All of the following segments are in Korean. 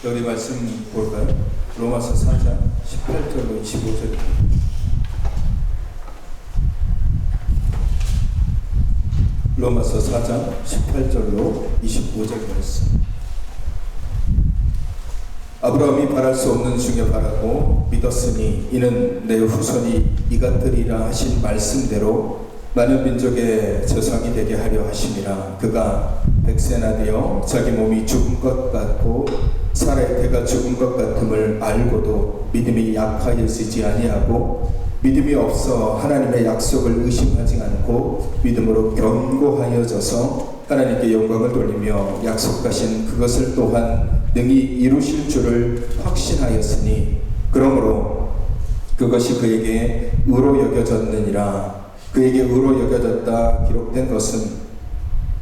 우리 말씀 볼까요? 로마서 4장 18절로 25절. 로마서 4장 18절로 25절 말씀. 아브라함이 바랄 수 없는 중에 바라고 믿었으니 이는 내 후손이 이같으리라 하신 말씀대로 많은 민족의 조상이 되게 하려 하심이라. 그가 백세나 되어 자기 몸이 죽은 것 같고 사라의 태가 죽은 것 같음을 알고도 믿음이 약하여지지 아니하고 믿음이 없어 하나님의 약속을 의심하지 않고 믿음으로 견고하여져서 하나님께 영광을 돌리며 약속하신 그것을 또한 능히 이루실 줄을 확신하였으니 그러므로 그것이 그에게 의로 여겨졌느니라. 그에게 의로 여겨졌다 기록된 것은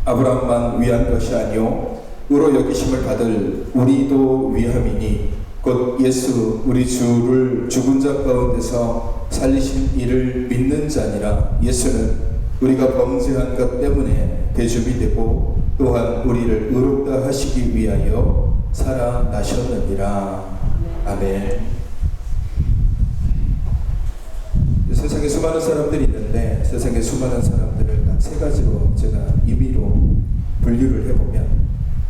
아브라함만 위한 것이 아니요 의로 여기심을 받을 우리도 위함이니 곧 예수 우리 주를 죽은 자 가운데서 살리신 이를 믿는 자니라. 예수는 우리가 범죄한 것 때문에 대접이 되고 또한 우리를 의롭다 하시기 위하여 살아나셨느니라. 아멘. 세상에 수많은 사람들이 있는데 세상에 수많은 사람들을 딱 세 가지로 제가 임의로 분류를 해보면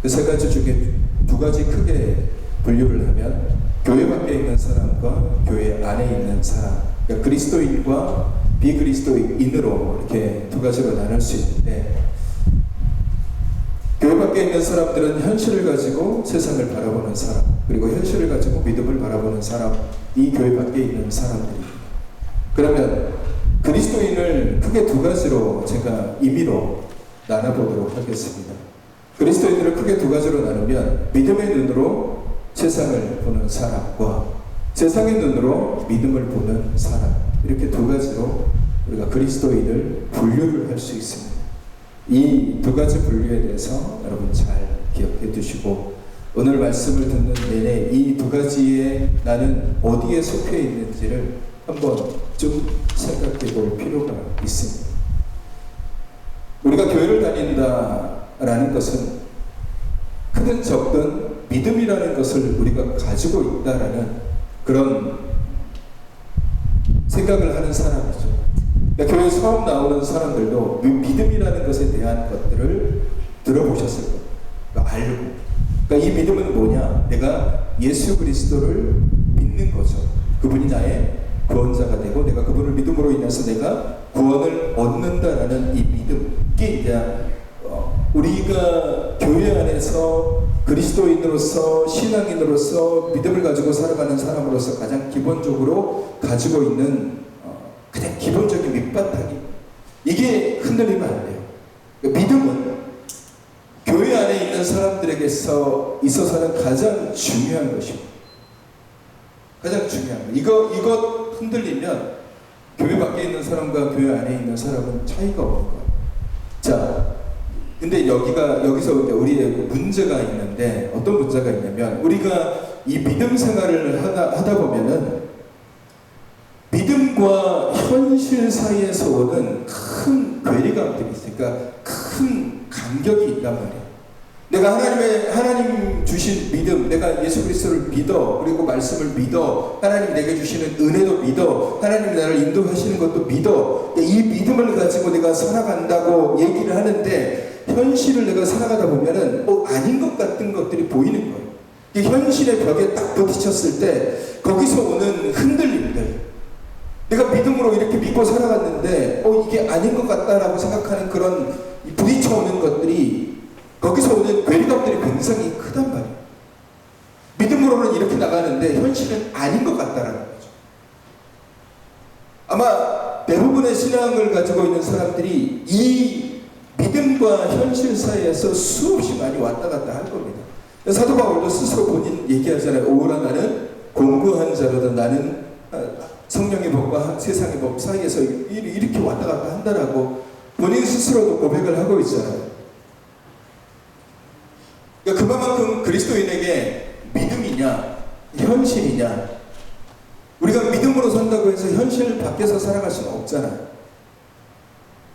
그 세 가지 중에 두 가지 크게 분류를 하면 교회 밖에 있는 사람과 교회 안에 있는 사람, 그러니까 그리스도인과 비그리스도인으로 이렇게 두 가지로 나눌 수 있는데, 교회 밖에 있는 사람들은 현실을 가지고 세상을 바라보는 사람, 그리고 현실을 가지고 믿음을 바라보는 사람, 이 교회 밖에 있는 사람들입니다. 그러면 그리스도인을 크게 두 가지로 제가 임의로 나눠보도록 하겠습니다. 그리스도인들을 크게 두 가지로 나누면 믿음의 눈으로 세상을 보는 사람과 세상의 눈으로 믿음을 보는 사람, 이렇게 두 가지로 우리가 그리스도인을 분류를 할 수 있습니다. 이 두 가지 분류에 대해서 여러분 잘 기억해 두시고 오늘 말씀을 듣는 내내 이 두 가지에 나는 어디에 속해 있는지를 한번 좀 생각해 볼 필요가 있습니다. 우리가 교회를 다닌다라는 것은 크든 적든 믿음이라는 것을 우리가 가지고 있다라는 그런 생각을 하는 사람이죠. 그러니까 교회 처음 나오는 사람들도 믿음이라는 것에 대한 것들을 들어보셨을 거예요. 그러니까 알고. 그러니까 이 믿음은 뭐냐? 내가 예수 그리스도를 믿는 거죠. 그분이 나의 구원자가 되고 내가 그분을 믿음으로 인해서 내가 구원을 얻는다라는 이 믿음. 이게 이제 우리가 교회 안에서 그리스도인으로서 신앙인으로서 믿음을 가지고 살아가는 사람으로서 가장 기본적으로 가지고 있는 가장 기본적인 밑바탕이, 이게 흔들리면 안 돼요. 믿음은 교회 안에 있는 사람들에게 있어서는 가장 중요한 것입니다. 가장 중요한 것. 이것 흔들리면 교회 밖에 있는 사람과 교회 안에 있는 사람은 차이가 없는 거예요. 자, 근데 여기서 우리의 문제가 있는데, 어떤 문제가 있냐면, 우리가 이 믿음 생활을 하다 보면은, 믿음과 현실 사이에서 오는 큰 괴리감들이 있으니까, 큰 간격이 있단 말이에요. 내가 하나님 주신 믿음, 내가 예수 그리스도를 믿어, 그리고 말씀을 믿어, 하나님이 내게 주시는 은혜도 믿어, 하나님이 나를 인도하시는 것도 믿어, 이 믿음을 가지고 내가 살아간다고 얘기를 하는데, 현실을 내가 살아가다 보면은 아닌 것 같은 것들이 보이는 거예요. 이 현실의 벽에 딱 부딪혔을 때 거기서 오는 흔들림들, 내가 믿음으로 이렇게 믿고 살아갔는데 이게 아닌 것 같다라고 생각하는 그런 부딪혀오는 것들이, 거기서 오는 괴리감들이 굉장히 크단 말이에요. 믿음으로는 이렇게 나가는데 현실은 아닌 것 같다라는 거죠. 아마 대부분의 신앙을 가지고 있는 사람들이 이 믿음과 현실 사이에서 수없이 많이 왔다 갔다 할 겁니다. 사도 바울도 스스로 본인 얘기하잖아요. 오라 나는 공고한 자로다. 나는 성령의 법과 세상의 법 사이에서 이렇게 왔다 갔다 한다라고 본인 스스로도 고백을 하고 있잖아요. 그러니까 그만큼 그리스도인에게 믿음이냐 현실이냐, 우리가 믿음으로 산다고 해서 현실 밖에서 살아갈 수는 없잖아요.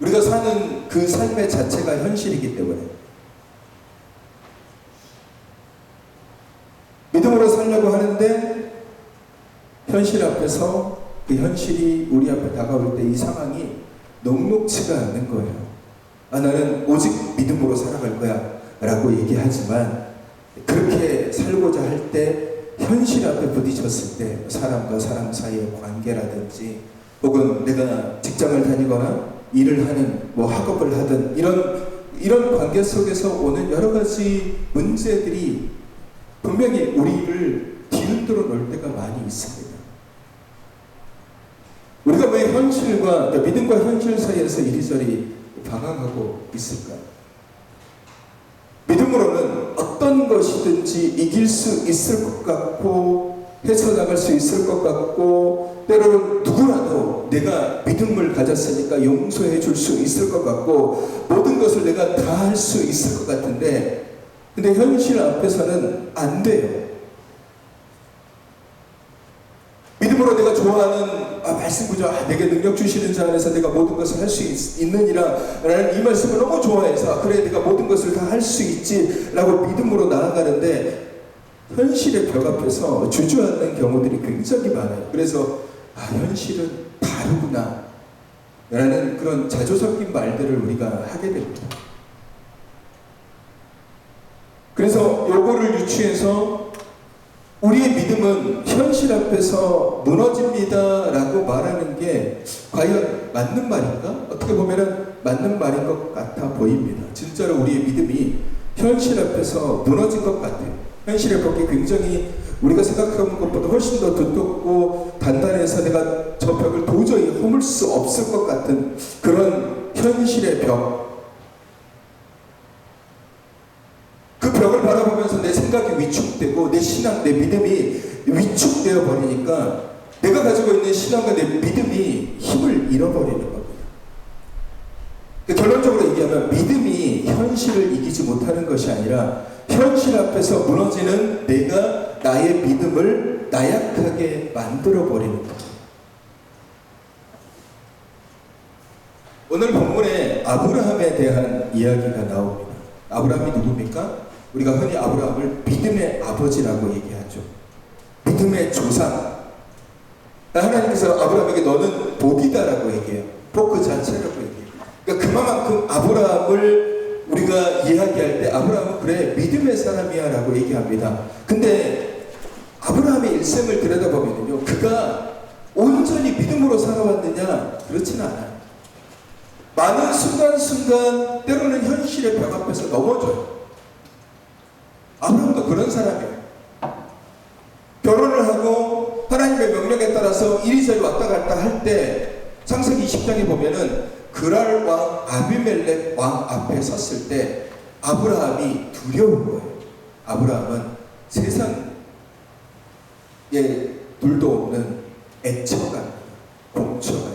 우리가 사는 그 삶의 자체가 현실이기 때문에 믿음으로 살려고 하는데 현실 앞에서 그 현실이 우리 앞에 다가올 때 이 상황이 녹록치가 않는 거예요. 나는 오직 믿음으로 살아갈 거야 라고 얘기하지만 그렇게 살고자 할 때 현실 앞에 부딪혔을 때 사람과 사람 사이의 관계라든지 혹은 내가 직장을 다니거나 일을 하는 학업을 하든 이런 관계 속에서 오는 여러 가지 문제들이 분명히 우리를 뒤흔들어 놓을 때가 많이 있습니다. 우리가 왜 현실과 믿음과 현실 사이에서 이리저리 방황하고 있을까요? 믿음으로는 어떤 것이든지 이길 수 있을 것 같고 헤쳐나갈 수 있을 것 같고 때로는 누구라도 내가 믿음을 가졌으니까 용서해 줄 수 있을 것 같고 모든 것을 내가 다 할 수 있을 것 같은데 근데 현실 앞에서는 안 돼요. 믿음으로 내가 좋아하는 말씀 구조 내게 능력 주시는 자 안에서 내가 모든 것을 할 수 있느니라 라는 이 말씀을 너무 좋아해서 그래 내가 모든 것을 다 할 수 있지 라고 믿음으로 나아가는데 현실의 벽 앞에서 주저앉는 경우들이 굉장히 많아요. 그래서 현실은 다르구나 라는 그런 자조 섞인 말들을 우리가 하게 됩니다. 그래서 요거를 유추해서 우리의 믿음은 현실 앞에서 무너집니다 라고 말하는 게 과연 맞는 말인가? 어떻게 보면 맞는 말인 것 같아 보입니다. 진짜로 우리의 믿음이 현실 앞에서 무너진 것 같아요. 현실의 벽이 굉장히 우리가 생각하는 것보다 훨씬 더 두텁고 단단해서 내가 저 벽을 도저히 허물 수 없을 것 같은 그런 현실의 벽. 그 벽을 바라보면서 내 생각이 위축되고 내 신앙, 내 믿음이 위축되어 버리니까 내가 가지고 있는 신앙과 내 믿음이 힘을 잃어버리는 겁니다. 결론적으로 얘기하면 믿음이 현실을 이기지 못하는 것이 아니라 현실 앞에서 무너지는 내가 나의 믿음을 나약하게 만들어버리는 겁니다. 오늘 본문에 아브라함에 대한 이야기가 나옵니다. 아브라함이 누굽니까? 우리가 흔히 아브라함을 믿음의 아버지라고 얘기하죠. 믿음의 조상. 하나님께서 아브라함에게 너는 복이다라고 얘기해요. 복 그 자체라고 얘기해요. 그러니까 그만큼 아브라함을 우리가 이야기할 때 아브라함은 그래 믿음의 사람이야 라고 얘기합니다. 근데 아브라함의 일생을 들여다보면요 그가 온전히 믿음으로 살아왔느냐? 그렇지는 않아요. 많은 순간순간 때로는 현실의 벽 앞에서 넘어져요. 아브라함도 그런 사람이에요. 결혼을 하고 하나님의 명령에 따라서 이리저리 왔다 갔다 할 때 창세기 20장에 보면은 그랄 왕 아비멜렉 왕 앞에 섰을 때 아브라함이 두려운 거예요. 아브라함은 세상에 둘도 없는 애처가 공처가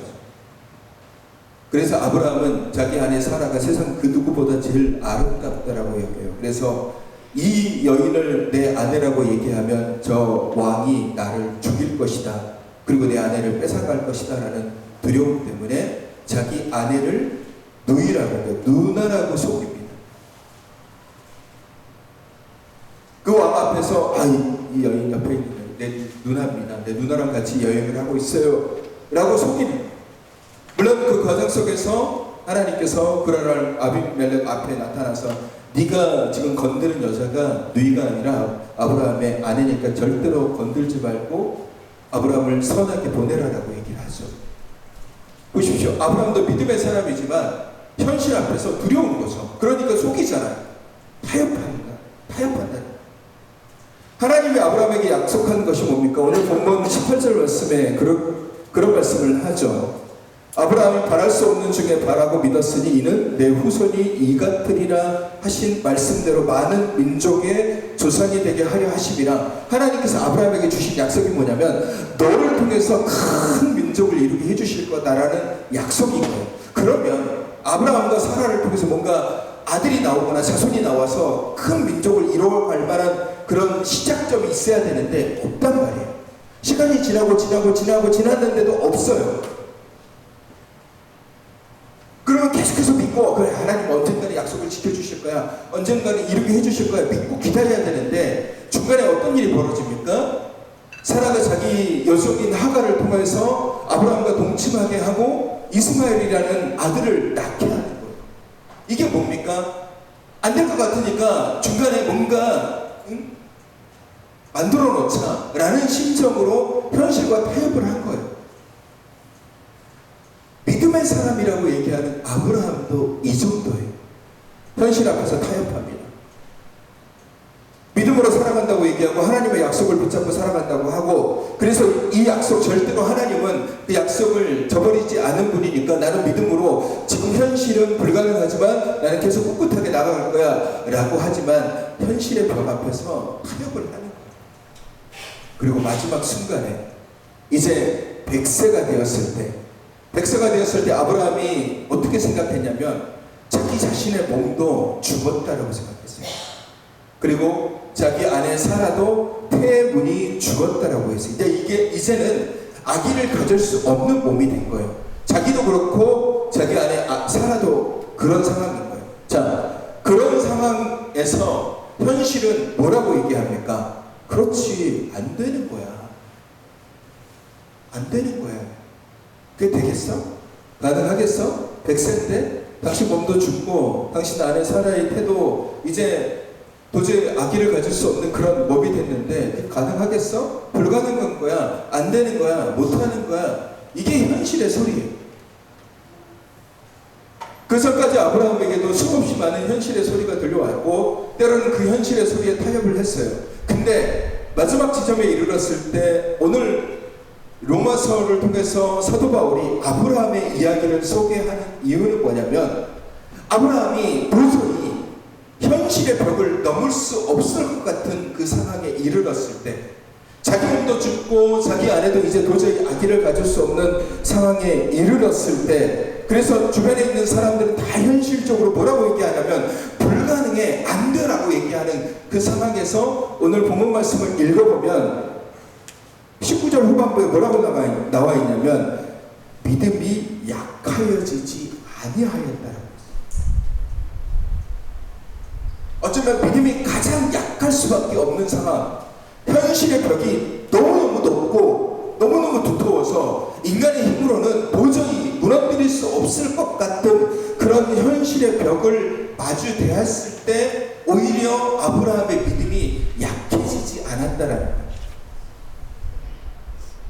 그래서 아브라함은 자기 아내 사라가 세상 그 누구보다 제일 아름답다라고 얘기해요. 그래서 이 여인을 내 아내라고 얘기하면 저 왕이 나를 죽일 것이다. 그리고 내 아내를 뺏어갈 것이다 라는 두려움 때문에 자기 아내를 누이라고 누나라고 속입니다. 그 왕 앞에서 이 여인 옆에 있는 내 누나입니다. 내 누나랑 같이 여행을 하고 있어요 라고 속이는. 물론 그 과정 속에서 하나님께서 그랄 아비멜렉 앞에 나타나서 네가 지금 건드는 여자가 누이가 아니라 아브라함의 아내니까 절대로 건들지 말고 아브라함을 선하게 보내라라고 얘기를 하죠. 보십시오. 아브라함도 믿음의 사람이지만 현실 앞에서 두려운 거죠. 그러니까 속이잖아요. 타협한다. 하나님이 아브라함에게 약속한 것이 뭡니까? 오늘 본문 18절 말씀에 그런 말씀을 하죠. 아브라함이 바랄 수 없는 중에 바라고 믿었으니 이는 내 후손이 이 같으리라 하신 말씀대로 많은 민족의 조상이 되게 하려 하심이라. 하나님께서 아브라함에게 주신 약속이 뭐냐면 너를 통해서 큰 민족을 이루게 해주실 거다라는 약속인 거예요. 그러면 아브라함과 사라를 통해서 뭔가 아들이 나오거나 자손이 나와서 큰 민족을 이루어갈 만한 그런 시작점이 있어야 되는데 없단 말이에요. 시간이 지났는데도 없어요. 그 그러면 계속해서 믿고, 그래, 하나님 언젠가는 약속을 지켜주실 거야, 언젠가는 이렇게 해주실 거야 믿고 기다려야 되는데, 중간에 어떤 일이 벌어집니까? 사라가 자기 여종인 하가를 통해서 아브라함과 동침하게 하고 이스마엘이라는 아들을 낳게 하는 거예요. 이게 뭡니까? 안 될 것 같으니까 중간에 뭔가 만들어 놓자 라는 심정으로 현실과 타협을 한 거예요. 믿음의 사람이라고 얘기하는 아브라함도 이 정도예요. 현실 앞에서 타협합니다. 믿음으로 살아간다고 얘기하고 하나님의 약속을 붙잡고 살아간다고 하고, 그래서 이 약속 절대로 하나님은 그 약속을 저버리지 않은 분이니까 나는 믿음으로 지금 현실은 불가능하지만 나는 계속 꿋꿋하게 나아갈 거야 라고 하지만 현실의 벽 앞에서 타협을 하는 거예요. 그리고 마지막 순간에 이제 100세가 되었을 때 아브라함이 어떻게 생각했냐면 자기 자신의 몸도 죽었다라고 생각했어요. 그리고 자기 아내 사라도 태문이 죽었다라고 했어요. 이제는 아기를 가질 수 없는 몸이 된 거예요. 자기도 그렇고 자기 아내 사라도 그런 상황인 거예요. 자, 그런 상황에서 현실은 뭐라고 얘기합니까? 그렇지, 안 되는 거야. 안 되는 거야. 그게 되겠어? 가능하겠어? 100세인데 당신 몸도 죽고 당신 아내 사라의 태도 이제 도저히 아기를 가질 수 없는 그런 몸이 됐는데 가능하겠어? 불가능한 거야. 안 되는 거야. 못하는 거야. 이게 현실의 소리예요. 그 전까지 아브라함에게도 수없이 많은 현실의 소리가 들려왔고 때로는 그 현실의 소리에 타협을 했어요. 근데 마지막 지점에 이르렀을 때 오늘 로마서를 통해서 사도 바울이 아브라함의 이야기를 소개하는 이유는 뭐냐면 아브라함이 도저히 현실의 벽을 넘을 수 없을 것 같은 그 상황에 이르렀을 때, 자기 몸도 죽고 자기 아내도 이제 도저히 아기를 가질 수 없는 상황에 이르렀을 때, 그래서 주변에 있는 사람들은 다 현실적으로 뭐라고 얘기하냐면 불가능해, 안 되라고 얘기하는 그 상황에서 오늘 본문 말씀을 읽어보면 19절 후반부에 뭐라고 나와 있냐면 믿음이 약하여지지 아니하였다라고. 어쩌면 믿음이 가장 약할 수밖에 없는 상황, 현실의 벽이 너무너무 높고 너무너무 두터워서 인간의 힘으로는 도저히 무너뜨릴 수 없을 것 같은 그런 현실의 벽을 마주 대했을 때 오히려 아브라함의 믿음이 약해지지 않았다라는 거예요.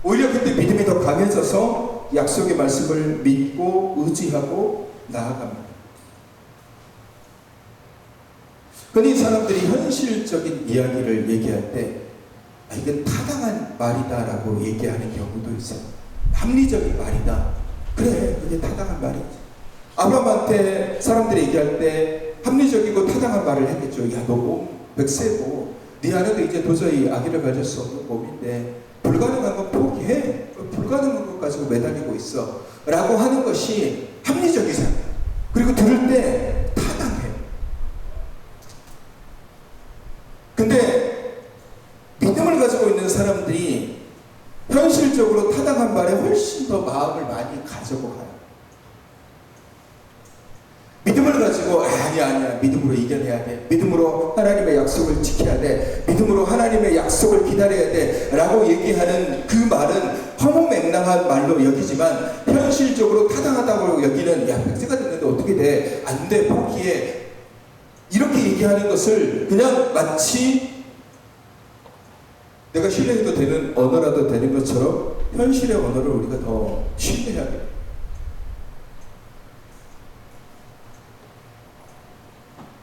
오히려 그때 믿음이 더 강해져서 약속의 말씀을 믿고 의지하고 나아갑니다. 흔히 사람들이 현실적인 이야기를 얘기할 때 이건 타당한 말이다라고 얘기하는 경우도 있어요. 합리적인 말이다. 그래, 그게 타당한 말이지. 아브라함한테 사람들이 얘기할 때 합리적이고 타당한 말을 했겠죠. 야, 너 몸 100세고 네 아내도 이제 도저히 아기를 가질 수 없는 몸인데 불가능한 건 포기해. 불가능한 것 가지고 매달리고 있어 라고 하는 것이 합리적이잖아요. 그리고 들을 때 타당해. 근데 믿음을 가지고 있는 사람들이 현실적으로 타당한 말에 훨씬 더 마음을 많이 가지고 가요. 믿음을 가지고 아니야 믿음으로 이겨내야 돼, 믿음으로 하나님의 약속을 지켜야 돼, 믿음으로 하나님의 약속을 기다려야 돼 라고 얘기하는 그 말은 허무맹랑한 말로 여기지만 현실적으로 타당하다고 여기는 야 100세가 됐는데 어떻게 돼, 안 돼, 포기해 이렇게 얘기하는 것을 그냥 마치 내가 신뢰해도 되는 언어라도 되는 것처럼 현실의 언어를 우리가 더 신뢰해야 돼요.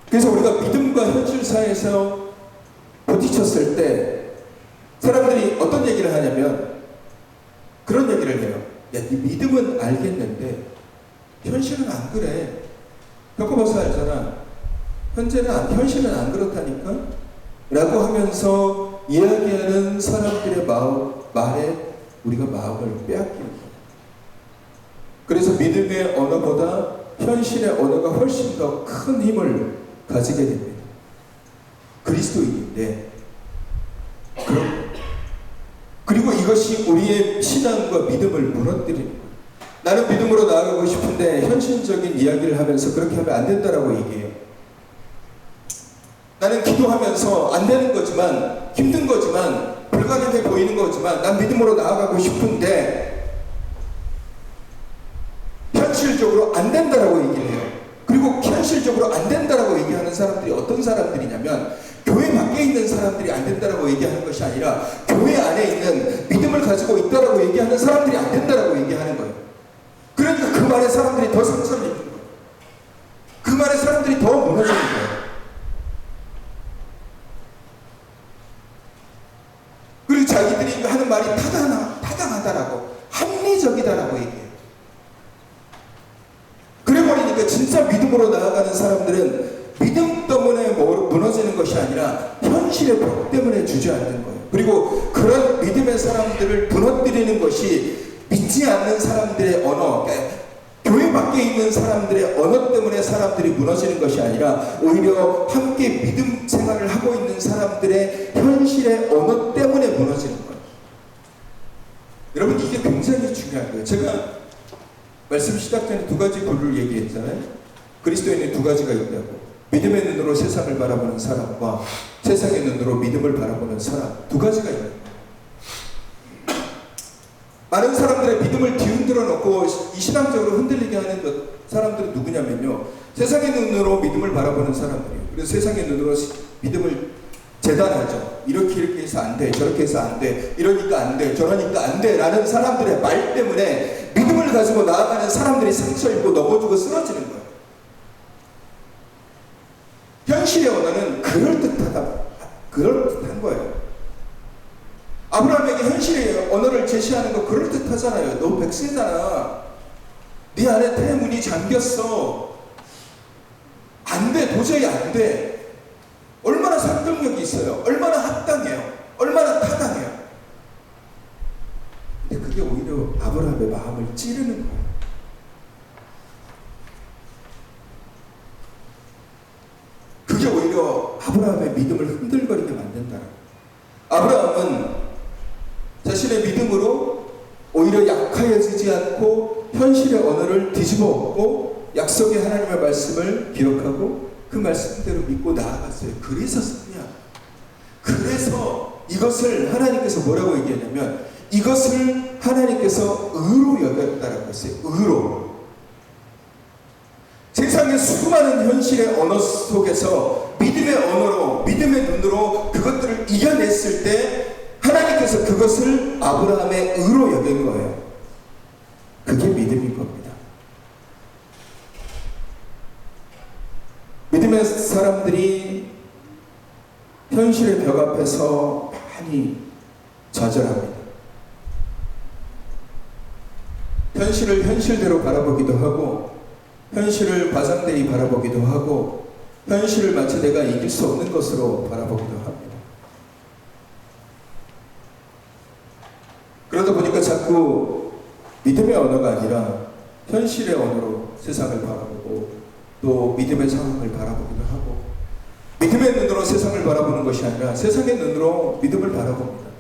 그래서 우리가 믿음과 현실 사이에서 부딪혔을 때 사람들이 어떤 얘기를 하냐면 그런 얘기를 해요. 야, 네 믿음은 알겠는데 현실은 안 그래. 겪어봐서 알잖아. 현실은 안 그렇다니까? 라고 하면서 이야기하는 사람들의 말에 우리가 마음을 빼앗기는 거예요. 그래서 믿음의 언어보다 현실의 언어가 훨씬 더 큰 힘을 가지게 됩니다. 그리스도인인데 그리고 이것이 우리의 신앙과 믿음을 무너뜨리는 거예요. 나는 믿음으로 나아가고 싶은데 현실적인 이야기를 하면서 그렇게 하면 안 된다라고 얘기해요. 나는 기도하면서 안 되는 거지만, 힘든 거지만, 불가능해 보이는 거지만 난 믿음으로 나아가고 싶은데 현실적으로 안 된다라고 얘기를 해요. 그리고 현실적으로 안 된다라고 얘기하는 사람들이 어떤 사람들이냐면, 교회 밖에 있는 사람들이 안 된다라고 얘기하는 것이 아니라 교회 안에 있는 믿음을 가지고 있다라고 얘기하는 사람들이 안 된다라고 얘기하는 거예요. 그러니까 그 말에 사람들이 더 상처를 입는 거예요. 그 말에 사람들이 더 무너지는 거예요. 그리고 자기들이 하는 말이 타당하다라고, 합리적이다라고 얘기해요. 그래버리니까 진짜 믿음으로 나아가는 사람들은 믿음 때문에 무너지는 것이 아니라 현실의 벽 때문에 주저앉는 거예요. 그리고 그런 믿음의 사람들을 무너뜨리는 것이 믿지 않는 사람들의 언어, 그러니까 교회 밖에 있는 사람들의 언어 때문에 사람들이 무너지는 것이 아니라 오히려 함께 믿음 생활을 하고 있는 사람들의 현실의 언어 때문에 무너지는 거예요. 여러분, 이게 굉장히 중요한 거예요. 제가 말씀 시작 전에 두 가지 부류를 얘기했잖아요. 그리스도인은 두 가지가 있다고. 믿음의 눈으로 세상을 바라보는 사람과 세상의 눈으로 믿음을 바라보는 사람, 두 가지가 있는 거예요. 많은 사람들의 믿음을 뒤흔들어 놓고 이신앙적으로 흔들리게 하는 사람들은 누구냐면요, 세상의 눈으로 믿음을 바라보는 사람들이에요. 그래서 세상의 눈으로 믿음을 재단하죠. 이렇게 해서 안 돼, 저렇게 해서 안 돼, 이러니까 안 돼, 저러니까 안 돼 라는 사람들의 말 때문에 믿음을 가지고 나아가는 사람들이 상처 입고 넘어지고 쓰러지는 거예요. 현실의 언어는 그럴듯한 거예요. 아브라함에게 현실의 언어를 제시하는 거 그럴듯하잖아요. 너 백세잖아. 네 안에 태문이 잠겼어. 안 돼, 도저히 안 돼. 얼마나 상상력이 있어요. 얼마나 합당해요. 얼마나 타당해요. 근데 그게 오히려 아브라함의 마음을 찌르는 거예요. 그게 오히려 아브라함의 믿음을 흔들거리게 만든다. 아브라함은 자신의 믿음으로 오히려 약해지지 않고 현실의 언어를 뒤집어 엎고 약속의 하나님의 말씀을 기록하고 그 말씀대로 믿고 나아갔어요. 그래서 승리야. 그래서 이것을 하나님께서 뭐라고 얘기하냐면, 이것을 하나님께서 의로 여겼다라고 했어요. 의로. 세상의 수많은 현실의 언어 속에서 믿음의 언어로, 믿음의 눈으로 그것들을 이겨냈을 때 하나님께서 그것을 아브라함의 의로 여긴 거예요. 그게 믿음인 겁니다. 믿음의 사람들이 현실의 벽 앞에서 많이 좌절합니다. 현실을 현실대로 바라보기도 하고, 현실을 과장되이 바라보기도 하고, 현실을 마치 내가 이길 수 없는 것으로 바라보기도 합니다. 그러다 보니까 자꾸 믿음의 언어가 아니라 현실의 언어로 세상을 바라보고, 또 믿음의 상황을 바라보기도 하고, 믿음의 눈으로 세상을 바라보는 것이 아니라 세상의 눈으로 믿음을 바라봅니다.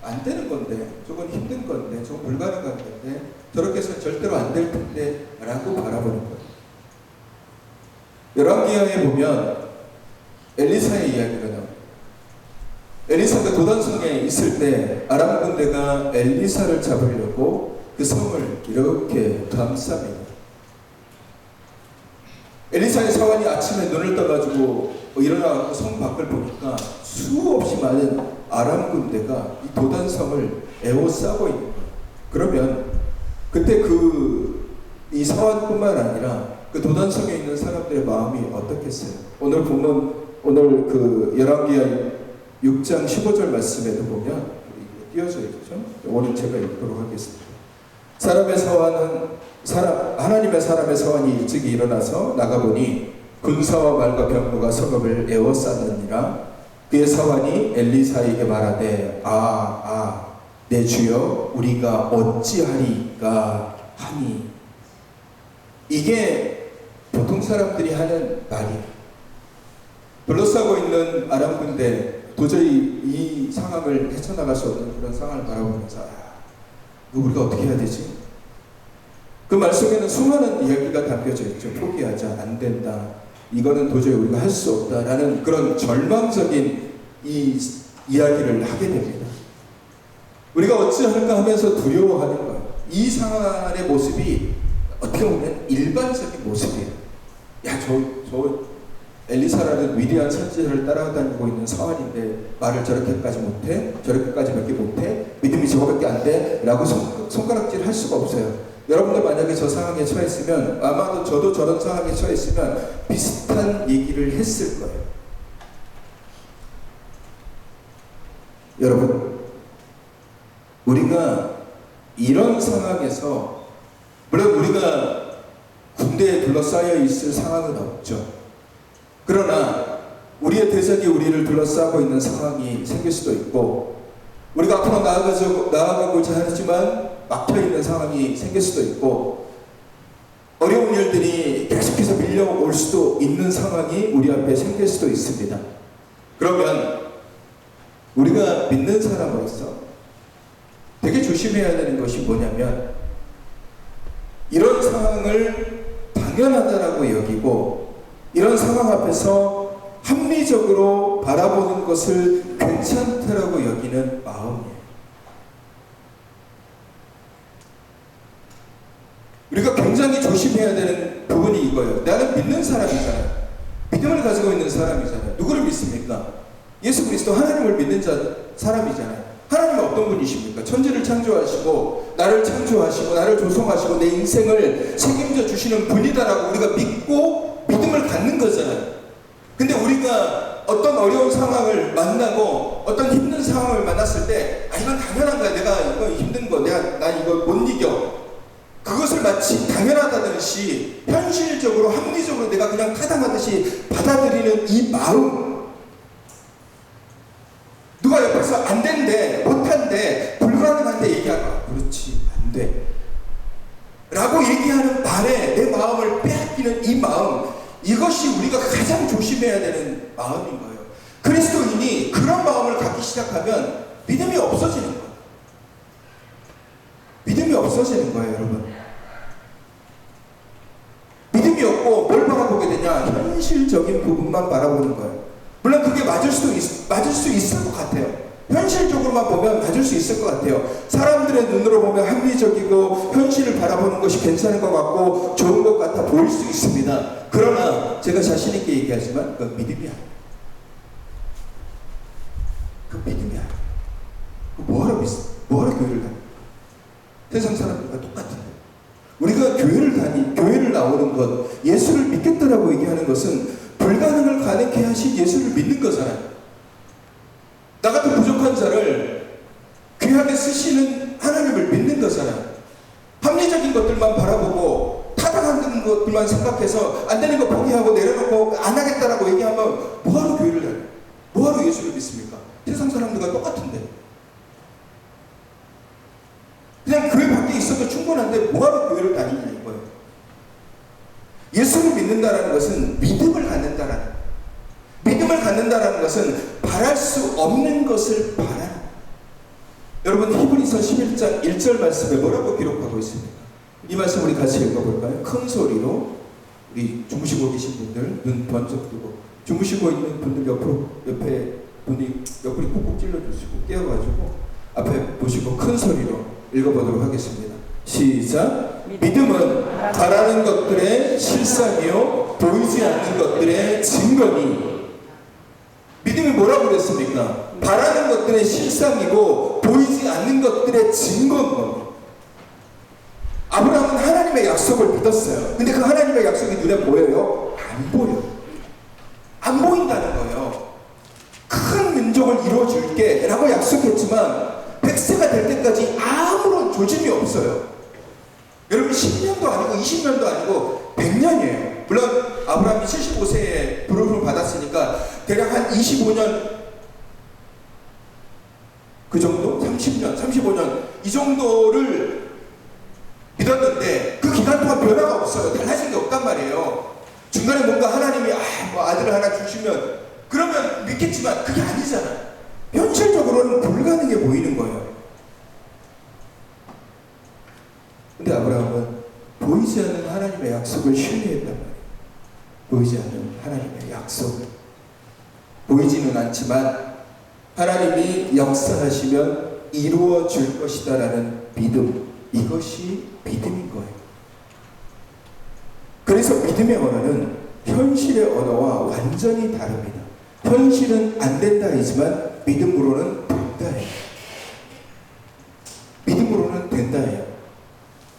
안 되는 건데, 저건 힘든 건데, 저건 불가능한 건데, 저렇게 해서는 절대로 안 될 텐데 라고 바라보는 거예요. 열왕기하에 보면 엘리사의 이야기가 나와요. 엘리사가 도단성에 있을 때 아람 군대가 엘리사를 잡으려고 그 성을 이렇게 감쌉니다. 엘리사의 사환이 아침에 눈을 떠가지고 일어나서 성 밖을 보니까 수없이 많은 아람 군대가 이 도단성을 에워싸고 있는 거예요. 그러면 그때 이 사환뿐만 아니라 그 도단성에 있는 사람들의 마음이 어떻겠어요? 오늘 그 열왕기하 6장 15절 말씀에도 보면, 띄워져 있죠? 오늘 제가 읽도록 하겠습니다. 하나님의 사람의 사환이 일찍이 일어나서 나가보니 군사와 말과 병거가 성읍을 에워싸느니라. 그의 사환이 엘리사에게 말하되 내 주여 우리가 어찌하리까 하니. 이게 보통 사람들이 하는 말이에요. 둘러싸고 있는 아람 군대, 도저히 이 상황을 헤쳐나갈 수 없는 그런 상황을 바라보면서 우리가 어떻게 해야 되지? 그 말 속에는 수많은 이야기가 담겨져 있죠. 포기하자, 안 된다, 이거는 도저히 우리가 할 수 없다라는 그런 절망적인 이 이야기를 하게 됩니다. 우리가 어찌할까 하면서 두려워하는 거예요. 이 상황의 모습이 어떻게 보면 일반적인 모습이에요. 야, 저 엘리사라는 위대한 선지자를 따라다니고 있는 사환인데 말을 저렇게까지 못해? 저렇게까지밖에 못해? 믿음이 저거밖에 안 돼? 라고 손가락질 할 수가 없어요. 여러분들 만약에 저 상황에 처했으면, 아마도 저도 저런 상황에 처했으면 비슷한 얘기를 했을 거예요. 여러분, 우리가 이런 상황에서, 물론 우리가 군대에 둘러싸여 있을 상황은 없죠. 그러나 우리의 대적이 우리를 둘러싸고 있는 상황이 생길 수도 있고, 우리가 앞으로 나아가고자 하지만 막혀있는 상황이 생길 수도 있고, 어려운 일들이 계속해서 밀려올 수도 있는 상황이 우리 앞에 생길 수도 있습니다. 그러면 우리가 믿는 사람으로서 되게 조심해야 되는 것이 뭐냐면, 이런 상황을 당연하다라고 여기고 이런 상황 앞에서 합리적으로 바라보는 것을 괜찮다라고 여기는 마음이에요. 우리가 굉장히 조심해야 되는 부분이 이거예요. 나는 믿는 사람이잖아요. 믿음을 가지고 있는 사람이잖아요. 누구를 믿습니까? 예수 그리스도, 하나님을 믿는 사람이잖아요. 하나님은 어떤 분이십니까? 천지를 창조하시고 나를 창조하시고 나를 조성하시고 내 인생을 책임져 주시는 분이다라고 우리가 믿고 믿음을 갖는 거잖아요. 근데 우리가 어떤 어려운 상황을 만나고 어떤 힘든 상황을 만났을 때, 아, 이건 당연한 거야. 내가 이거 힘든 거, 나 이거 못 이겨. 그것을 마치 당연하다듯이 현실적으로 합리적으로 내가 그냥 타당하듯이 받아들이는 이 마음. 누가 옆에서 안 된대, 못한대, 불가능한데 얘기하고, 그렇지, 안 돼 라고 얘기하는 말에 내 마음을 빼앗기는 이 마음, 이것이 우리가 가장 조심해야 되는 마음인 거예요. 그리스도인이 그런 마음을 갖기 시작하면 믿음이 없어지는 거예요. 믿음이 없어지는 거예요, 여러분. 믿음이 없고 뭘 바라보게 되냐? 현실적인 부분만 바라보는 거예요. 물론 그게 맞을 수 있을 것 같아요. 현실적으로만 보면 맞을 수 있을 것 같아요. 사람들의 눈으로 보면 합리적이고 현실을 바라보는 것이 괜찮은 것 같고 좋은 것 같아 보일 수 있습니다. 그러나 제가 자신 있게 얘기하지만 그건 믿음이 아니에요. 그 믿음이 아니에요. 뭐하러 교회를 다니? 세상 사람들과 똑같은데. 우리가 교회를 나오는 것, 예수를 믿겠다라고 얘기하는 것은 불가능을 가능케 하신 예수를 믿는 거잖아요. 나 같은 부족한 자를 귀하게 쓰시는 하나님을 믿는 거잖아요. 합리적인 것들만 바라보고 타당한 것들만 생각해서 안 되는 거 포기하고 내려놓고 안 하겠다라고 얘기하면 뭐하러 교회를 다녀요? 뭐하러 예수를 믿습니까? 세상 사람들과 똑같은데. 그냥 교회 밖에 있어도 충분한데 뭐하러 교회를 다니냐 이거예요. 예수를 믿는다라는 것은 믿음을 갖는다라는 거예요. 믿음을 갖는다라는 것은 바랄 수 없는 것을 바라는 거예요. 여러분, 히브리서 11장 1절 말씀에 뭐라고 기록하고 있습니까? 이 말씀 우리 같이 읽어볼까요? 큰 소리로, 우리 주무시고 계신 분들 눈 번쩍 뜨고, 주무시고 있는 분들 옆에 분이 옆구리 꾹꾹 찔러주시고 깨워가지고 앞에 보시고 큰 소리로 읽어보도록 하겠습니다. 시작. 믿음은 바라는 것들의 실상이요 보이지 않는 것들의 증거니. 믿음이 뭐라고 그랬습니까? 바라는 것들의 실상이고 보이지 않는 것들의 증거인 겁니다. 아브라함은 하나님의 약속을 믿었어요. 근데 그 하나님의 약속이 눈에 보여요? 안 보여요. 안 보인다는 거예요. 큰 민족을 이루어줄게 라고 약속했지만 100세가 될 때까지 아무런 조짐이 없어요. 여러분, 10년도 아니고 20년도 아니고 100년이에요. 물론 아브라함이 75세에 부름을 받았으니까 대략 한 25년 그 정도? 30년, 35년 이 정도를 믿었는데 그 기간 동안 변화가 없어요. 달라진 게 없단 말이에요. 중간에 뭔가 하나님이 뭐 아들을 하나 주시면 그러면 믿겠지만 그게 아니잖아요. 현실적으로는 불가능해 보이는 거예요. 근데 아브라함은 보이지 않는 하나님의 약속을 신뢰했단 말이에요. 보이지 않는 하나님의 약속. 보이지는 않지만 하나님이 역사하시면 이루어 줄 것이다 라는 믿음. 이것이 믿음인 거예요. 그래서 믿음의 언어는 현실의 언어와 완전히 다릅니다. 현실은 안 된다 이지만 믿음으로는 된다예요. 믿음으로는 된다예요.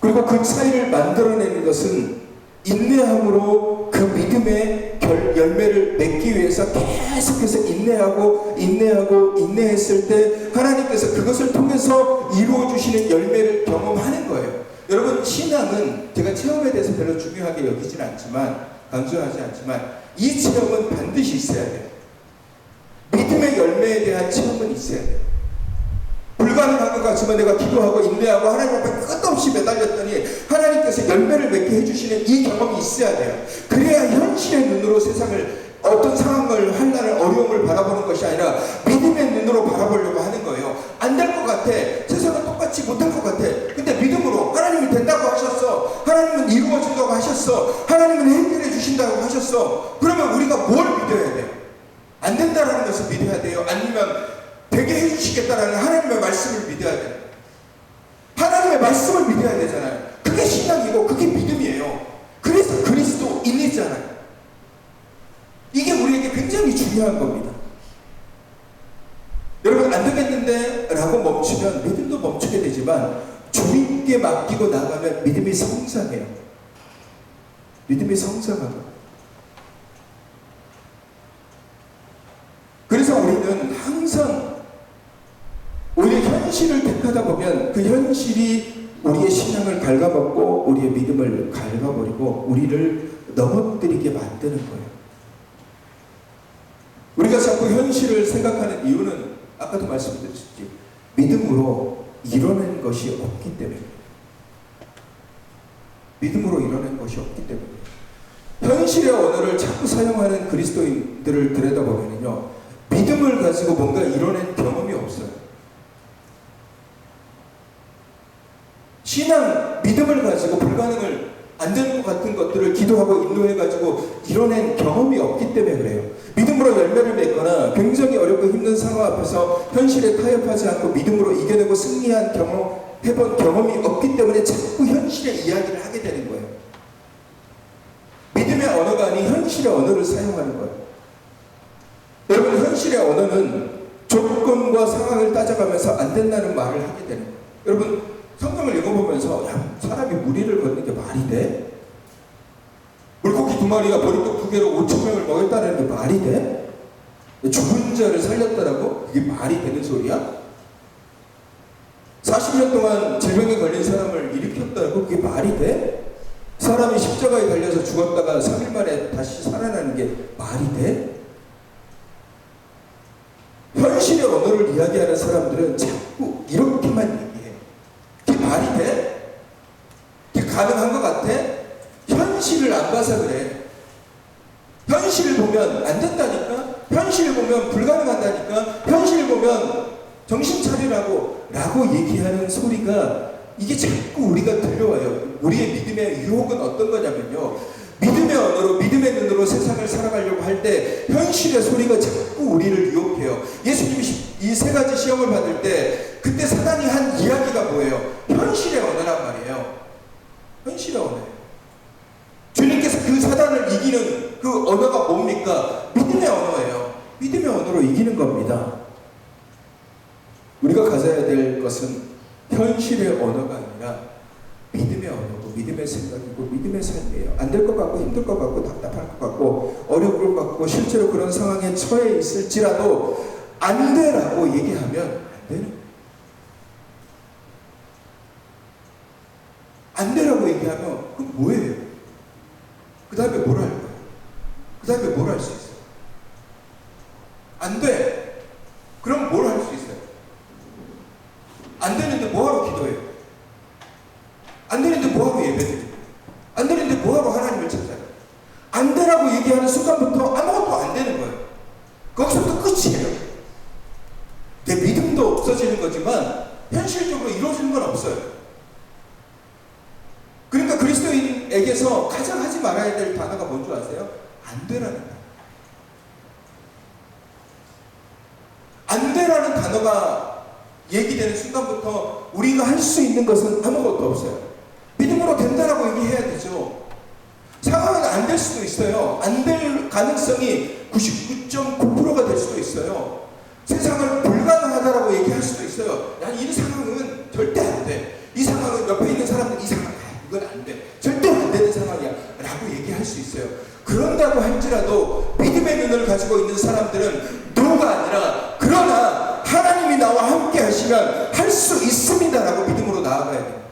그리고 그 차이를 만들어내는 것은 인내함으로 그 믿음의 열매를 맺기 위해서 계속해서 인내했을 때 하나님께서 그것을 통해서 이루어 주시는 열매를 경험하는 거예요. 여러분, 신앙은 제가 체험에 대해서 별로 중요하게 여기진 않지만, 강조하지 않지만 이 체험은 반드시 있어야 돼요. 믿음의 열매에 대한 체험은 있어야 돼요. 불가능한 것 같지만 내가 기도하고 인내하고 하나님 앞에 끝없이 매달렸더니 하나님께서 열매를 맺게 해주시는 이 경험이 있어야 돼요. 그래야 현실의 눈으로 세상을, 어떤 상황을, 환난을, 어려움을 바라보는 것이 아니라 믿음의 눈으로 바라보려고 하는 거예요. 안 될 것 같아. 세상은 똑같이 못할 것 같아. 근데 믿음으로 하나님이 된다고 하셨어. 하나님은 이루어진다고 하셨어. 하나님은 해결해 주신다고 하셨어. 그러면 우리가 뭘 믿어야 돼요? 안 된다라는 것을 믿어야 돼요? 아니면 되게 해주시겠다라는 하나님의 말씀을 믿어야 돼요? 하나님의 말씀을 믿어야 되잖아요. 그게 신앙이고 그게 믿음이에요. 그래서 그리스도인이잖아요. 이게 우리에게 굉장히 중요한 겁니다. 여러분, 안 되겠는데 라고 멈추면 믿음도 멈추게 되지만 주님께 맡기고 나가면 믿음이 성장해요. 믿음이 성장하고. 그래서 우리는 항상 오히려 현실을 택하다 보면 그 현실이 우리의 신앙을 갉아먹고 우리의 믿음을 갉아버리고 우리를 넘어뜨리게 만드는 거예요. 우리가 자꾸 현실을 생각하는 이유는 아까도 말씀드렸듯이 믿음으로 이뤄낸 것이 없기 때문에, 믿음으로 이뤄낸 것이 없기 때문에 현실의 언어를 자꾸 사용하는 그리스도인들을 들여다보면요, 믿음을 가지고 뭔가 이뤄낸 경험이 없어요. 신앙, 믿음을 가지고 불가능을, 안 되는 것 같은 것들을 기도하고 인도해가지고 이뤄낸 경험이 없기 때문에 그래요. 믿음으로 열매를 맺거나 굉장히 어렵고 힘든 상황 앞에서 현실에 타협하지 않고 믿음으로 이겨내고 승리한 해본 경험이 없기 때문에 자꾸 현실의 이야기를 하게 되는 거예요. 믿음의 언어가 아닌 현실의 언어를 사용하는 거예요. 여러분, 현실의 언어는 조건과 상황을 따져가면서 안 된다는 말을 하게 되는 거예요. 여러분, 성경을 읽어보면서 사람이 무리를 걷는 게 말이 돼? 물고기 2마리가 머리떡 2개로 5,000명을 먹였다는 게 말이 돼? 죽은 자를 살렸다라고? 그게 말이 되는 소리야? 40년 동안 질병에 걸린 사람을 일으켰다고? 그게 말이 돼? 사람이 십자가에 달려서 죽었다가 3일 만에 다시 살아나는 게 말이 돼? 현실의 언어를 이야기하는 사람들은 자꾸 이렇게만 얘기해. 그게 말이 돼? 그게 가능한 것 같아? 현실을 안 봐서 그래. 현실을 보면 안 된다니까? 현실을 보면 불가능하다니까? 현실을 보면 정신 차리라고 라고 얘기하는 소리가, 이게 자꾸 우리가 들려와요. 우리의 믿음의 유혹은 어떤 거냐면요, 믿음의 언어로, 믿음의 눈으로 세상을 살아가려고 할 때 현실의 소리가 자꾸 우리를 유혹해요. 예수님이 이 3가지 시험을 받을 때 그때 사단이 한 이야기가 뭐예요? 현실의 언어란 말이에요. 현실의 언어예요. 주님께서 그 사단을 이기는 그 언어가 뭡니까? 믿음의 언어예요. 믿음의 언어로 이기는 겁니다. 우리가 가져야 될 것은 현실의 언어가 아니라 믿음의 언어고 믿음의 생각이고 믿음의 삶이에요. 안 될 것 같고 힘들 것 같고 답답할 것 같고 어려울 것 같고 실제로 그런 상황에 처해 있을지라도 안 되라고 얘기하면 안 되는 거예요. 안 되라고 얘기하면 그럼 뭐예요? 그 다음에 뭘 할 거예요? 그 다음에 뭘 할 수 있어요? 안 돼. 그럼 뭘 할 수 있어요? 안 되는데 뭐하러 기도해요? 안 되는데 뭐하러 예배드려요? 안 되는데 뭐하러 하나님을 찾아요? 안 되라고 얘기하는 순간부터 아무것도 안 되는 거예요. 거기서부터 끝이에요. 내 믿음도 없어지는 거지만 현실적으로 이루어지는 건 없어요. 그러니까 그리스도인 안 되라는 거예요. 안 되라는 단어가 얘기되는 순간부터 우리가 할 수 있는 것은 아무것도 없어요. 믿음으로 된다라고 얘기해야 되죠. 상황은 안 될 수도 있어요. 안 될 가능성이 99.9%가 될 수도 있어요. 세상을 불가능하다라고 얘기할 수도 있어요. 야, 이 상황은 절대 안 돼. 이 상황은 옆에 있는 사람들 이 상황, 이건 안 돼. 절대 안 되는 상황이야. 라고 얘기할 수 있어요. 그런다고 할지라도 믿음의 눈을 가지고 있는 사람들은 노가 아니라 그러나 하나님이 나와 함께 하시면 할 수 있습니다. 라고 믿음으로 나아가야 돼요.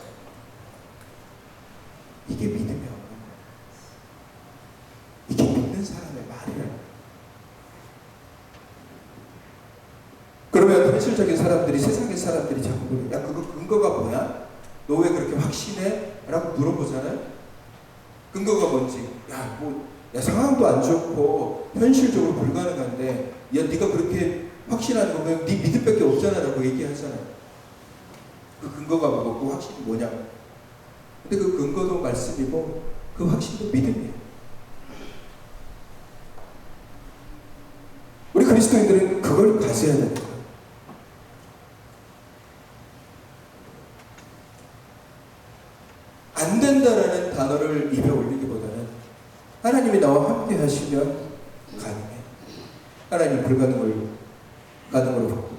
이게 믿음이야. 이게 믿는 사람의 말이에요. 그러면 현실적인 사람들이, 세상의 사람들이 자꾸 그래. 야, 그거 근거가 뭐야? 너 왜 그렇게 확신해? 라고 물어보잖아요. 근거가 뭔지. 야, 야, 상황도 안 좋고 현실적으로 불가능한데 야, 네가 그렇게 확신하는 거면 네 믿음밖에 없잖아 라고 얘기하잖아요. 그 근거가 뭐고 그 확신이 뭐냐. 근데 그 근거도 말씀이고 그 확신도 믿음이에요. 우리 그리스도인들은 그걸 가져야 되는 거예요. 안 된다라는 단어를 입에 올리기보다는 하나님이 나와 함께 하시면 가능해. 하나님 불가능을 가능으로 바꾸고,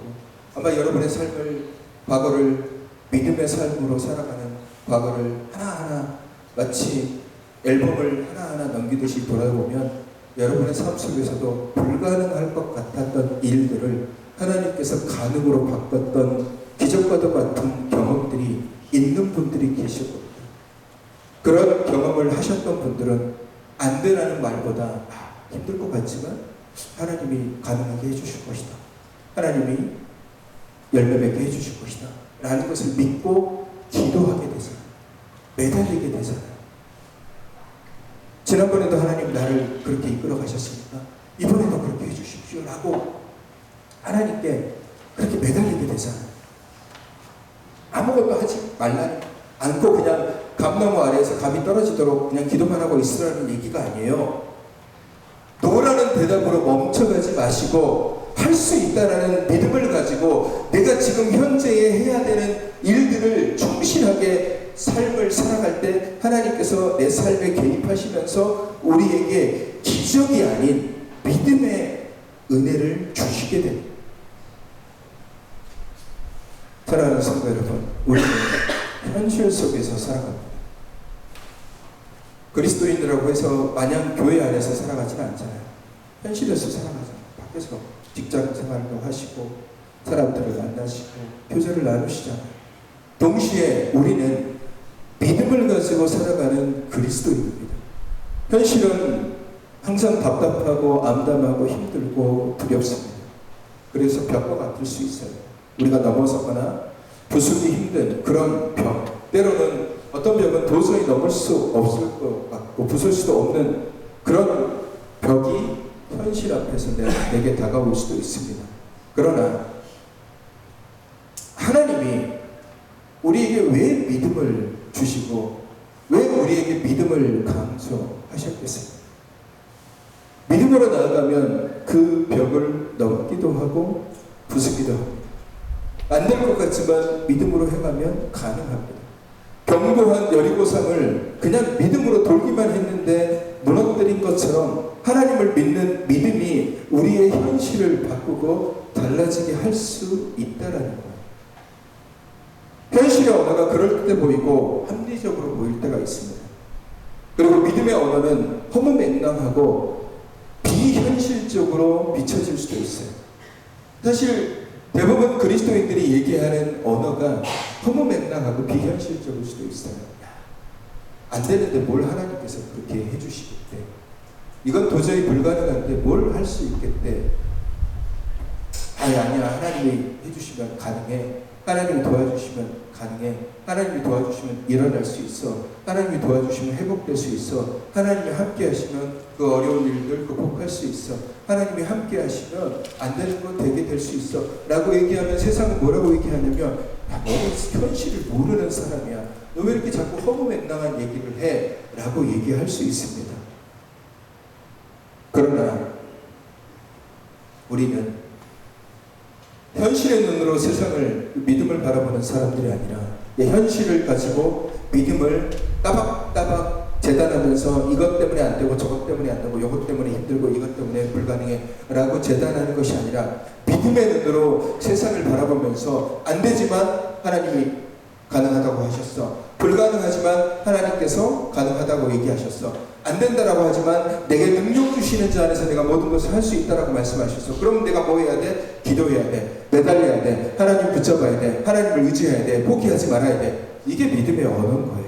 아마 여러분의 삶을, 과거를 믿음의 삶으로 살아가는 과거를 하나하나 마치 앨범을 하나하나 넘기듯이 돌아보면 여러분의 삶 속에서도 불가능할 것 같았던 일들을 하나님께서 가능으로 바꿨던 기적과도 같은 경험들이 있는 분들이 계실 겁니다. 그런 경험을 하셨던 분들은 안 되라는 말보다 힘들 것 같지만 하나님이 가능하게 해주실 것이다. 하나님이 열매 맺게 해주실 것이다. 라는 것을 믿고 기도하게 되잖아요. 매달리게 되잖아요. 지난번에도 하나님 나를 그렇게 이끌어 가셨으니까 이번에도 그렇게 해주십시오. 라고 하나님께 그렇게 매달리게 되잖아요. 아무것도 하지 말라는, 않고 그냥 감나무 아래에서 감이 떨어지도록 그냥 기도만 하고 있으라는 얘기가 아니에요. 노라는 대답으로 멈춰가지 마시고 할 수 있다라는 믿음을 가지고 내가 지금 현재에 해야 되는 일들을 충실하게 삶을 살아갈 때 하나님께서 내 삶에 개입하시면서 우리에게 기적이 아닌 믿음의 은혜를 주시게 됩니다. 사랑하는 성도 여러분, 우리는 현실 속에서 살아갑니다. 그리스도인이라고 해서 마냥 교회 안에서 살아가지는 않잖아요. 현실에서 살아가잖아요. 밖에서 직장 생활도 하시고 사람들을 만나시고 교제를 나누시잖아요. 동시에 우리는 믿음을 가지고 살아가는 그리스도인입니다. 현실은 항상 답답하고 암담하고 힘들고 두렵습니다. 그래서 벽과 같을 수 있어요. 우리가 넘어서거나 부수기 힘든 그런 벽, 때로는 어떤 벽은 도저히 넘을 수 없을 것 같고 부술 수도 없는 그런 벽이 현실 앞에서 내게 다가올 수도 있습니다. 그러나 하나님이 우리에게 왜 믿음을 주시고 왜 우리에게 믿음을 강조하셨겠습니까? 믿음으로 나아가면 그 벽을 넘기도 하고 부수기도 합니다. 안 될 것 같지만 믿음으로 행하면 가능합니다. 견고한 여리고성을 그냥 믿음으로 돌기만 했는데 무너뜨린 것처럼 하나님을 믿는 믿음이 우리의 현실을 바꾸고 달라지게 할 수 있다라는 거예요. 현실의 언어가 그럴 때 보이고 합리적으로 보일 때가 있습니다. 그리고 믿음의 언어는 허무맹랑하고 비현실적으로 비춰질 수도 있어요. 사실 대부분 그리스도인들이 얘기하는 언어가 허무맹랑하고 비현실적일 수도 있어요. 안 되는데 뭘 하나님께서 그렇게 해주시겠대. 이건 도저히 불가능한데 뭘 할 수 있겠대. 아니야. 하나님이 해주시면 가능해. 하나님이 도와주시면 가능해. 하나님이 도와주시면 일어날 수 있어. 하나님이 도와주시면 회복될 수 있어. 하나님이 함께 하시면 그 어려운 일들 극복할 수 있어. 하나님이 함께 하시면 안 되는 건 되게 될 수 있어. 라고 얘기하면 세상은 뭐라고 얘기하냐면 야, 너는 현실을 모르는 사람이야. 너 왜 이렇게 자꾸 허무맹랑한 얘기를 해? 라고 얘기할 수 있습니다. 그러나 우리는 현실의 눈으로 세상을 믿음을 바라보는 사람들이 아니라 현실을 가지고 믿음을 따박따박 재단하면서 이것 때문에 안 되고 저것 때문에 안 되고 이것 때문에 힘들고 이것 때문에 불가능해 라고 재단하는 것이 아니라 믿음의 눈으로 세상을 바라보면서 안 되지만 하나님이 가능하다고 하셨어. 불가능하지만 하나님께서 가능하다고 얘기하셨어. 안 된다라고 하지만 내게 능력 주시는 자 안에서 내가 모든 것을 할 수 있다라고 말씀하셨어. 그럼 내가 뭐 해야 돼? 기도해야 돼. 매달려야 돼. 하나님 붙잡아야 돼. 하나님을 의지해야 돼. 포기하지 말아야 돼. 이게 믿음의 언어인 거예요.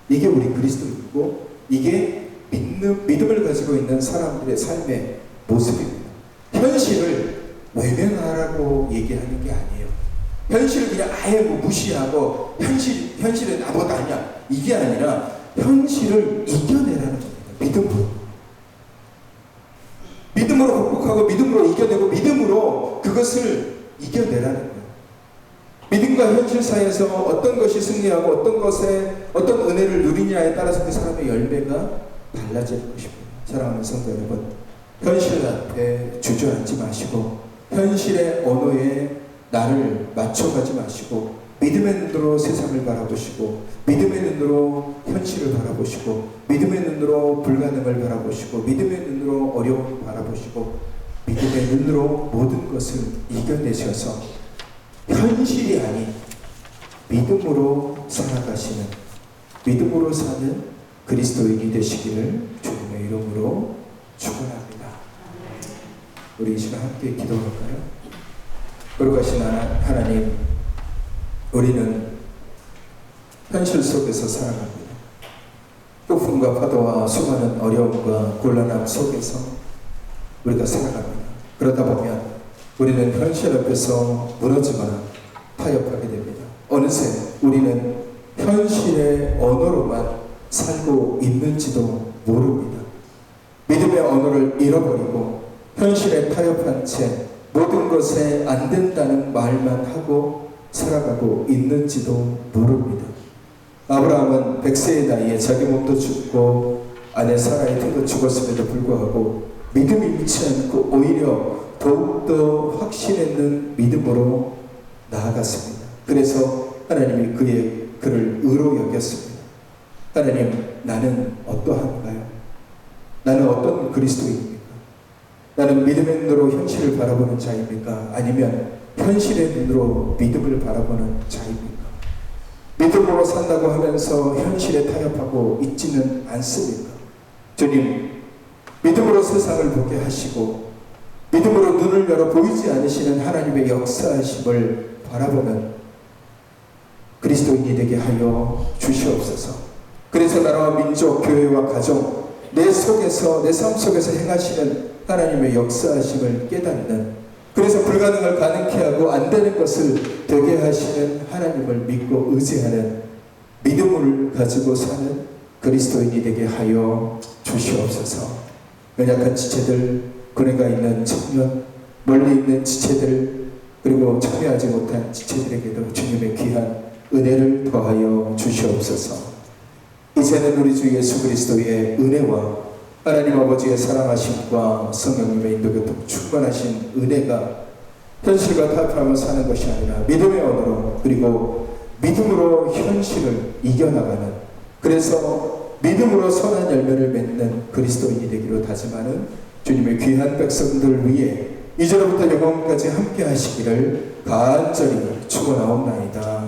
이게 우리 그리스도이고 이게 믿음을 가지고 있는 사람들의 삶의 모습입니다. 현실을 외면하라고 얘기하는 게 아니에요. 현실을 그냥 아예 무시하고 현실은 아무것도 아니야. 이게 아니라 현실을 이겨내라는 겁니다. 믿음으로 극복하고 믿음으로 이겨내고 믿음으로 그것을 이겨내라는 거예요. 믿음과 현실 사이에서 어떤 것이 승리하고 어떤 은혜를 누리냐에 따라서 그 사람의 열매가 달라지는 것입니다. 사랑하는 성도 여러분, 현실 앞에 주저앉지 마시고 현실의 언어에 나를 맞춰가지 마시고 믿음의 눈으로 세상을 바라보시고 믿음의 눈으로 현실을 바라보시고 믿음의 눈으로 불가능을 바라보시고 믿음의 눈으로 어려움을 바라보시고 믿음의 눈으로 모든 것을 이겨내셔서 현실이 아닌 믿음으로 살아가시는 믿음으로 사는 그리스도인이 되시기를 주님의 이름으로 축원합니다. 우리 이 시간 함께 기도할까요? 거룩하신 하나님, 우리는 현실 속에서 살아갑니다. 폭풍과 파도와 수많은 어려움과 곤란함 속에서 우리가 살아갑니다. 그러다 보면 우리는 현실 앞에서 무너지거나 타협하게 됩니다. 어느새 우리는 현실의 언어로만 살고 있는지도 모릅니다. 믿음의 언어를 잃어버리고 현실에 타협한 채 모든 것에 안 된다는 말만 하고 살아가고 있는지도 모릅니다. 아브라함은 100세의 나이에 자기 몸도 죽고 아내 사라의 태도 죽었음에도 불구하고 믿음이 잃지 않고 오히려 더욱더 확신있는 믿음으로 나아갔습니다. 그래서 하나님이 그를 의로 여겼습니다. 하나님, 나는 어떠한가요? 나는 어떤 그리스도입니까? 나는 믿음의 눈으로 현실을 바라보는 자입니까? 아니면 현실의 눈으로 믿음을 바라보는 자입니까? 믿음으로 산다고 하면서 현실에 타협하고 있지는 않습니까? 주님, 믿음으로 세상을 보게 하시고 믿음으로 눈을 열어 보이지 않으시는 하나님의 역사하심을 바라보는 그리스도인이 되게 하여 주시옵소서. 그래서 나라와 민족, 교회와 가정, 내 삶 속에서 행하시는 하나님의 역사하심을 깨닫는, 그래서 불가능을 가능케 하고 안 되는 것을 되게 하시는 하나님을 믿고 의지하는 믿음을 가지고 사는 그리스도인이 되게 하여 주시옵소서. 연약한 지체들, 고뇌가 있는 청년, 멀리 있는 지체들, 그리고 참여하지 못한 지체들에게도 주님의 귀한 은혜를 더하여 주시옵소서. 이제는 우리 주 예수 그리스도의 은혜와 하나님 아버지의 사랑하심과 성령님의 인도교통 충만하신 은혜가 현실과 타협하며 사는 것이 아니라 믿음의 언어로, 그리고 믿음으로 현실을 이겨나가는, 그래서 믿음으로 선한 열매를 맺는 그리스도인이 되기로 다짐하는 주님의 귀한 백성들 위해 이제로부터 영원까지 함께 하시기를 간절히 축원하옵나이다.